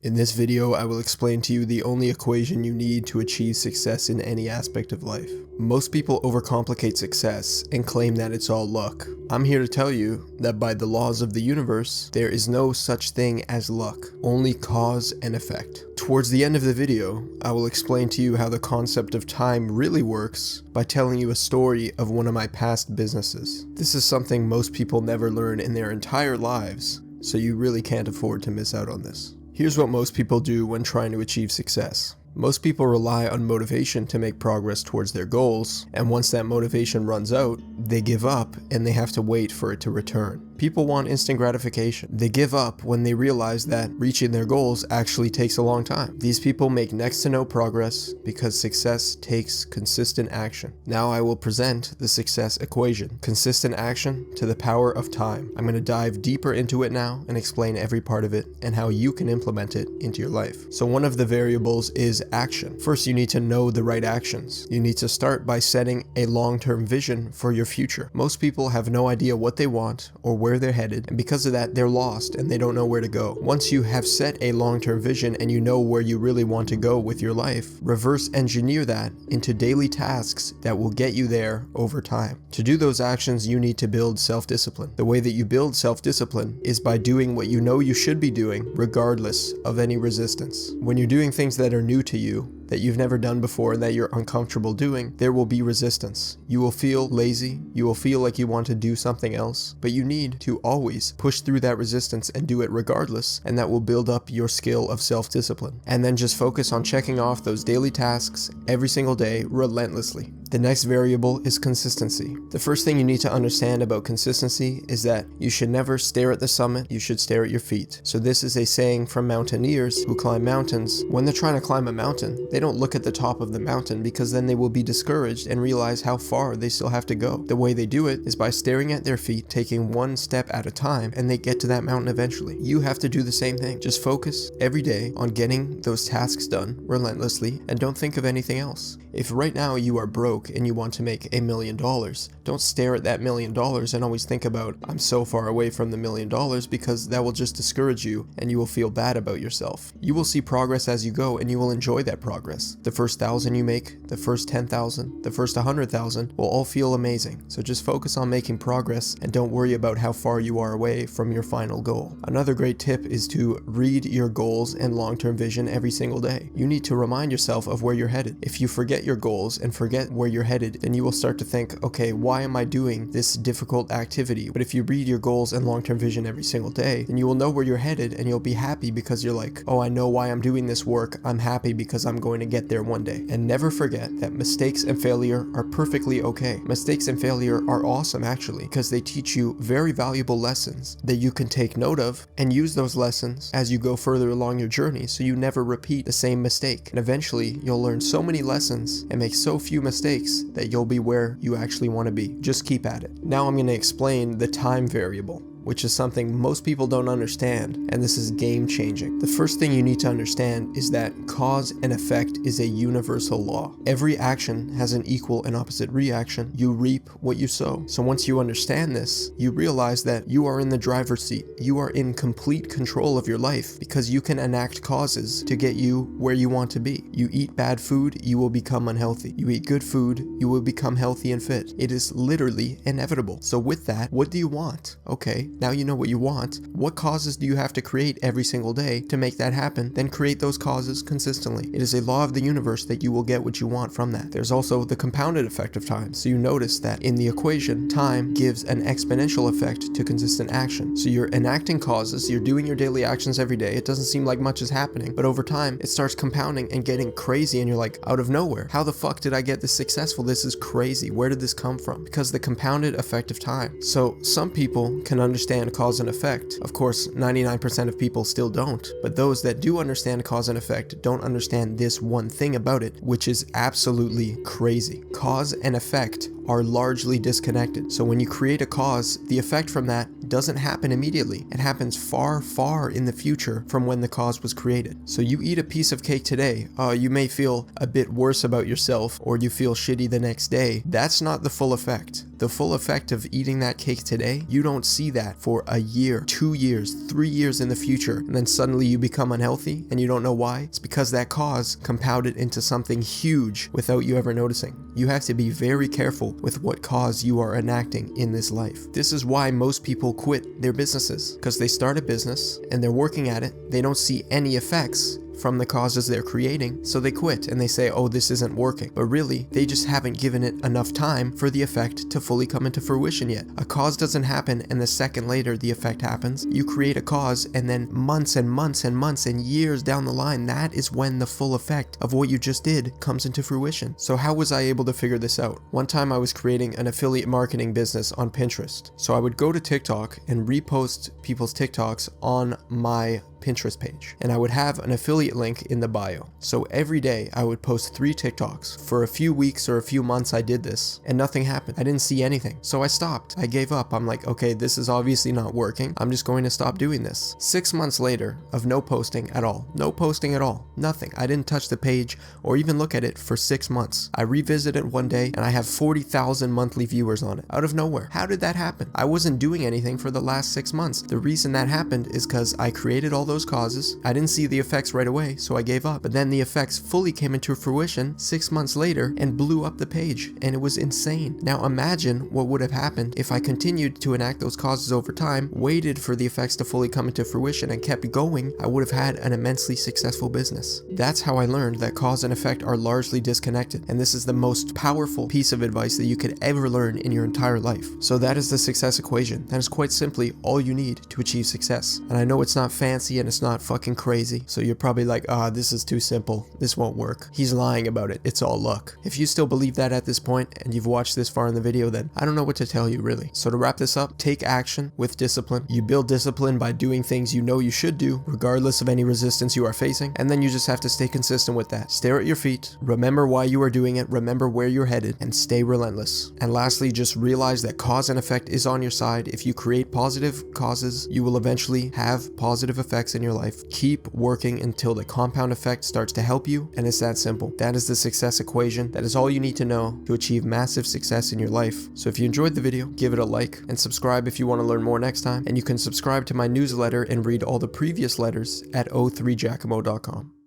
In this video, I will explain to you the only equation you need to achieve success in any aspect of life. Most people overcomplicate success and claim that it's all luck. I'm here to tell you that by the laws of the universe, there is no such thing as luck, only cause and effect. Towards the end of the video, I will explain to you how the concept of time really works by telling you a story of one of my past businesses. This is something most people never learn in their entire lives, so you really can't afford to miss out on this. Here's what most people do when trying to achieve success. Most people rely on motivation to make progress towards their goals, and once that motivation runs out, they give up and they have to wait for it to return. People want instant gratification. They give up when they realize that reaching their goals actually takes a long time. These people make next to no progress because success takes consistent action. Now I will present the success equation. Consistent action to the power of time. I'm going to dive deeper into it now and explain every part of it and how you can implement it into your life. So one of the variables is action. First, you need to know the right actions. You need to start by setting a long-term vision for your future. Most people have no idea what they want or where they're headed, and because of that, they're lost and they don't know where to go. Once you have set a long-term vision and you know where you really want to go with your life, reverse engineer that into daily tasks that will get you there over time. To do those actions, you need to build self-discipline. The way that you build self-discipline is by doing what you know you should be doing regardless of any resistance. When you're doing things that are new to you, that you've never done before and that you're uncomfortable doing, there will be resistance. You will feel lazy, you will feel like you want to do something else, but you need to always push through that resistance and do it regardless, and that will build up your skill of self-discipline. And then just focus on checking off those daily tasks every single day relentlessly. The next variable is consistency. The first thing you need to understand about consistency is that you should never stare at the summit, you should stare at your feet. So this is a saying from mountaineers who climb mountains. When they're trying to climb a mountain, they don't look at the top of the mountain because then they will be discouraged and realize how far they still have to go. The way they do it is by staring at their feet, taking one step at a time, and they get to that mountain eventually. You have to do the same thing. Just focus every day on getting those tasks done relentlessly and don't think of anything else. If right now you are broke and you want to make $1 million, don't stare at that $1 million and always think about, I'm so far away from the $1 million, because that will just discourage you and you will feel bad about yourself. You will see progress as you go and you will enjoy that progress. The first 1,000 you make, the first 10,000, the first 100,000 will all feel amazing. So just focus on making progress and don't worry about how far you are away from your final goal. Another great tip is to read your goals and long-term vision every single day. You need to remind yourself of where you're headed. If you forget your goals and forget where you're headed, then you will start to think, okay, why am I doing this difficult activity? But if you read your goals and long-term vision every single day, then you will know where you're headed and you'll be happy because you're like, oh, I know why I'm doing this work. I'm happy because I'm going to get there one day. And never forget that mistakes and failure are perfectly okay. Mistakes and failure are awesome actually, because they teach you very valuable lessons that you can take note of and use those lessons as you go further along your journey so you never repeat the same mistake. And eventually you'll learn so many lessons and make so few mistakes that you'll be where you actually want to be. Just keep at it. Now I'm going to explain the time variable, which is something most people don't understand, and this is game-changing. The first thing you need to understand is that cause and effect is a universal law. Every action has an equal and opposite reaction. You reap what you sow. So once you understand this, you realize that you are in the driver's seat. You are in complete control of your life because you can enact causes to get you where you want to be. You eat bad food, you will become unhealthy. You eat good food, you will become healthy and fit. It is literally inevitable. So with that, what do you want? Okay. Now you know what you want. What causes do you have to create every single day to make that happen? Then create those causes consistently. It is a law of the universe that you will get what you want from that. There's also the compounded effect of time. So you notice that in the equation, time gives an exponential effect to consistent action. So you're enacting causes, you're doing your daily actions every day. It doesn't seem like much is happening, but over time it starts compounding and getting crazy and you're like, out of nowhere, how the fuck did I get this successful? This is crazy. Where did this come from? Because the compounded effect of time. So some people can understand cause and effect. Of course, 99% of people still don't, but those that do understand cause and effect don't understand this one thing about it, which is absolutely crazy. Cause and effect are largely disconnected. So when you create a cause, the effect from that doesn't happen immediately. It happens far, far in the future from when the cause was created. So you eat a piece of cake today, you may feel a bit worse about yourself, or you feel shitty the next day. That's not the full effect. The full effect of eating that cake today, you don't see that for a year, 2 years, 3 years in the future, and then suddenly you become unhealthy and you don't know why. It's because that cause compounded into something huge without you ever noticing. You have to be very careful with what cause you are enacting in this life. This is why most people quit their businesses, because they start a business and they're working at it, they don't see any effects from the causes they're creating, so they quit and they say, oh, this isn't working. But really, they just haven't given it enough time for the effect to fully come into fruition yet. A cause doesn't happen and the second later the effect happens. You create a cause and then months and months and months and years down the line, that is when the full effect of what you just did comes into fruition. So how was I able to figure this out? One time I was creating an affiliate marketing business on Pinterest. So I would go to TikTok and repost people's TikToks on my Pinterest page, and I would have an affiliate link in the bio. So every day I would post 3 TikToks. For a few weeks or a few months I did this and nothing happened. I didn't see anything. So I stopped. I gave up. I'm like, okay, this is obviously not working. I'm just going to stop doing this. 6 months later of no posting at all. No posting at all. Nothing. I didn't touch the page or even look at it for 6 months. I revisit it one day and I have 40,000 monthly viewers on it out of nowhere. How did that happen? I wasn't doing anything for the last 6 months. The reason that happened is because I created all those causes. I didn't see the effects right away, so I gave up. But then the effects fully came into fruition 6 months later and blew up the page, and it was insane. Now imagine what would have happened if I continued to enact those causes over time, waited for the effects to fully come into fruition, and kept going. I would have had an immensely successful business. That's how I learned that cause and effect are largely disconnected, and this is the most powerful piece of advice that you could ever learn in your entire life. So that is the success equation. That is quite simply all you need to achieve success. And I know it's not fancy and it's not fucking crazy, so you're probably like, this is too simple, this won't work, he's lying about it, it's all luck. If you still believe that at this point and you've watched this far in the video, then I don't know what to tell you really. So to wrap this up, take action with discipline. You build discipline by doing things you know you should do regardless of any resistance you are facing, and then you just have to stay consistent with that. Stare at your feet, remember why you are doing it, remember where you're headed, and stay relentless. And lastly, just realize that cause and effect is on your side. If you create positive causes, you will eventually have positive effects in your life. Keep working until the compound effect starts to help you, and it's that simple. That is the success equation. That is all you need to know to achieve massive success in your life. So if you enjoyed the video, give it a like and subscribe if you want to learn more next time. And you can subscribe to my newsletter and read all the previous letters at o3giacomo.com.